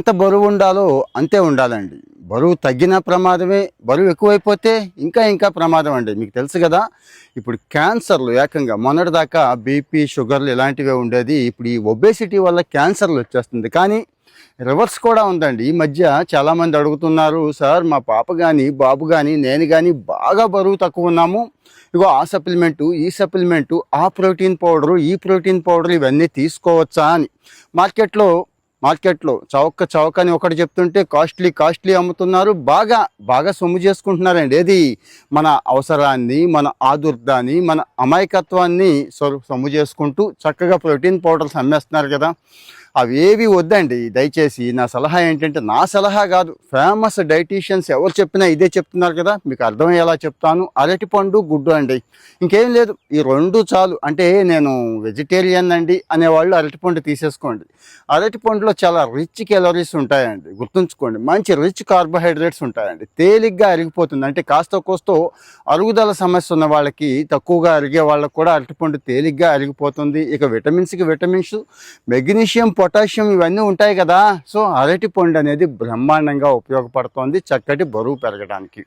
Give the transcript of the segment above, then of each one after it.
ఎంత బరువు ఉండాలో అంతే ఉండాలండి. బరువు తగ్గిన ప్రమాదమే, బరువు ఎక్కువైపోతే ఇంకా ప్రమాదం అండి. మీకు తెలుసు కదా, ఇప్పుడు క్యాన్సర్లు ఏకంగా మొన్నటిదాకా బీపీ, షుగర్లు ఇలాంటివే ఉండేది. ఇప్పుడు ఈ ఒబేసిటీ వల్ల క్యాన్సర్లు వచ్చేస్తుంది. కానీ రివర్స్ కూడా ఉందండి. ఈ మధ్య చాలామంది అడుగుతున్నారు, సార్ మా పాప కానీ బాబు కానీ నేను కానీ బాగా బరువు తక్కువ ఉన్నాము, ఇగో ఆ సప్లిమెంటు ఈ సప్లిమెంటు, ఆ ప్రోటీన్ పౌడరు ఈ ప్రోటీన్ పౌడర్ ఇవన్నీ తీసుకోవచ్చా అని మార్కెట్లో చౌక అని ఒకటి చెప్తుంటే కాస్ట్లీ అమ్ముతున్నారు. బాగా సొమ్ము చేసుకుంటున్నారండి. ఏది మన అవసరాన్ని, మన ఆదుర్దాన్ని, మన అమాయకత్వాన్ని సొమ్ము చేసుకుంటూ చక్కగా ప్రోటీన్ పౌడర్స్ అమ్మేస్తున్నారు కదా. అవేవి వద్దండి. దయచేసి నా సలహా ఏంటంటే, నా సలహా కాదు, ఫేమస్ డైటీషియన్స్ ఎవరు చెప్పినా ఇదే చెప్తున్నారు కదా, మీకు అర్థమయ్యేలా చెప్తాను. అరటిపండు, గుడ్డు అండి, ఇంకేం లేదు. ఈ రెండు చాలు. అంటే నేను వెజిటేరియన్ అండి అనేవాళ్ళు అరటిపండు తీసేసుకోండి. అరటిపండులో చాలా రిచ్ క్యాలరీస్ ఉంటాయండి, గుర్తుంచుకోండి. మంచి రిచ్ కార్బోహైడ్రేట్స్ ఉంటాయండి. తేలిగ్గా అరిగిపోతుంది. అంటే కాస్త కోస్తో అరుగుదల సమస్య ఉన్న వాళ్ళకి, తక్కువగా అరిగే వాళ్ళకి కూడా అరటిపండు తేలిగ్గా అరిగిపోతుంది. ఇక విటమిన్స్, మెగ్నీషియం, పొటాషియం ఇవన్నీ ఉంటాయి కదా. సో అరటిపండు అనేది బ్రహ్మాండంగా ఉపయోగపడుతుంది చక్కటి బరువు పెరగడానికి.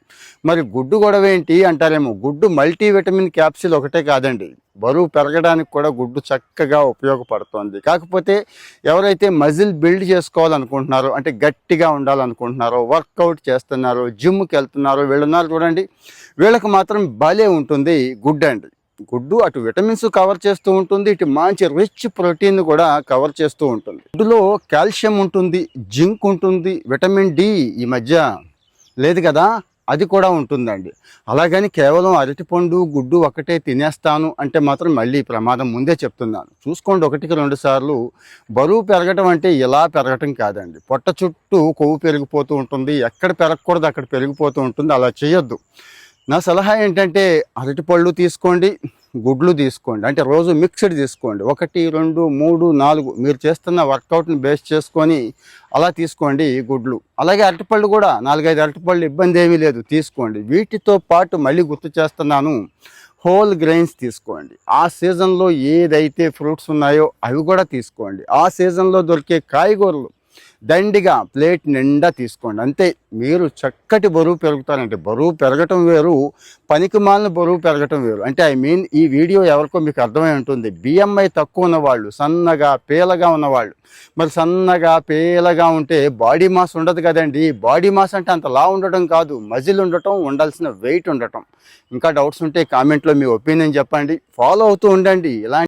మరి గుడ్డు గొడవ ఏంటి అంటారేమో, గుడ్డు మల్టీవిటమిన్ క్యాప్సిల్ ఒకటే కాదండి, బరువు పెరగడానికి కూడా గుడ్డు చక్కగా ఉపయోగపడుతుంది. కాకపోతే ఎవరైతే మజిల్ బిల్డ్ చేసుకోవాలనుకుంటున్నారో, అంటే గట్టిగా ఉండాలనుకుంటున్నారో, వర్కౌట్ చేస్తున్నారో, జిమ్కి వెళ్తున్నారో వీళ్ళున్నారు చూడండి, వీళ్ళకి మాత్రం భలే ఉంటుంది గుడ్డు అండి. గుడ్డు అటు విటమిన్స్ కవర్ చేస్తూ ఉంటుంది, ఇటు మంచి రిచ్ ప్రోటీన్ కూడా కవర్ చేస్తూ ఉంటుంది. గుడ్డులో కాల్షియం ఉంటుంది, జింక్ ఉంటుంది, విటమిన్ డి ఈ మధ్య లేదు కదా, అది కూడా ఉంటుందండి. అలాగని కేవలం అరటిపండు, గుడ్డు ఒకటే తినేస్తాను అంటే మాత్రం మళ్ళీ ప్రమాదం. ముందే చెప్తున్నాను, చూసుకోండి. 1-2 సార్లు. బరువు పెరగటం అంటే ఇలా పెరగటం కాదండి. పొట్ట చుట్టూ కొవ్వు పెరిగిపోతూ ఉంటుంది, ఎక్కడ పెరగకూడదు అక్కడ పెరిగిపోతూ ఉంటుంది. అలా చేయొద్దు. నా సలహా ఏంటంటే, అరటిపళ్ళు తీసుకోండి, గుడ్లు తీసుకోండి. అంటే రోజు మిక్స్డ్ తీసుకోండి. 1, 2, 3, 4 మీరు చేస్తున్న వర్కౌట్ని బేస్ చేసుకొని అలా తీసుకోండి గుడ్లు. అలాగే అరటిపళ్ళు కూడా 4-5 అరటిపళ్ళు ఇబ్బంది ఏమీ లేదు, తీసుకోండి. వీటితో పాటు మళ్ళీ గుర్తు చేస్తున్నాను, హోల్ గ్రెయిన్స్ తీసుకోండి. ఆ సీజన్లో ఏదైతే ఫ్రూట్స్ ఉన్నాయో అవి కూడా తీసుకోండి. ఆ సీజన్లో దొరికే కాయగూరలు దండిగా ప్లేట్ నిండా తీసుకోండి. అంతే, మీరు చక్కటి బరువు పెరుగుతారంటే. బరువు పెరగటం వేరు, పనికిమాలిన బరువు పెరగటం వేరు. అంటే ఈ వీడియో ఎవరికో మీకు అర్థమై ఉంటుంది. బిఎంఐ తక్కువ ఉన్నవాళ్ళు, సన్నగా పేలగా ఉన్నవాళ్ళు. మరి సన్నగా పేలగా ఉంటే బాడీ మాస్ ఉండదు కదండి. బాడీ మాస్ అంటే అంత లా ఉండటం కాదు, మజిల్ ఉండటం, ఉండాల్సిన వెయిట్ ఉండటం. ఇంకా డౌట్స్ ఉంటే కామెంట్లో మీ ఒపీనియన్ చెప్పండి. ఫాలో అవుతూ ఉండండి. ఇలాంటి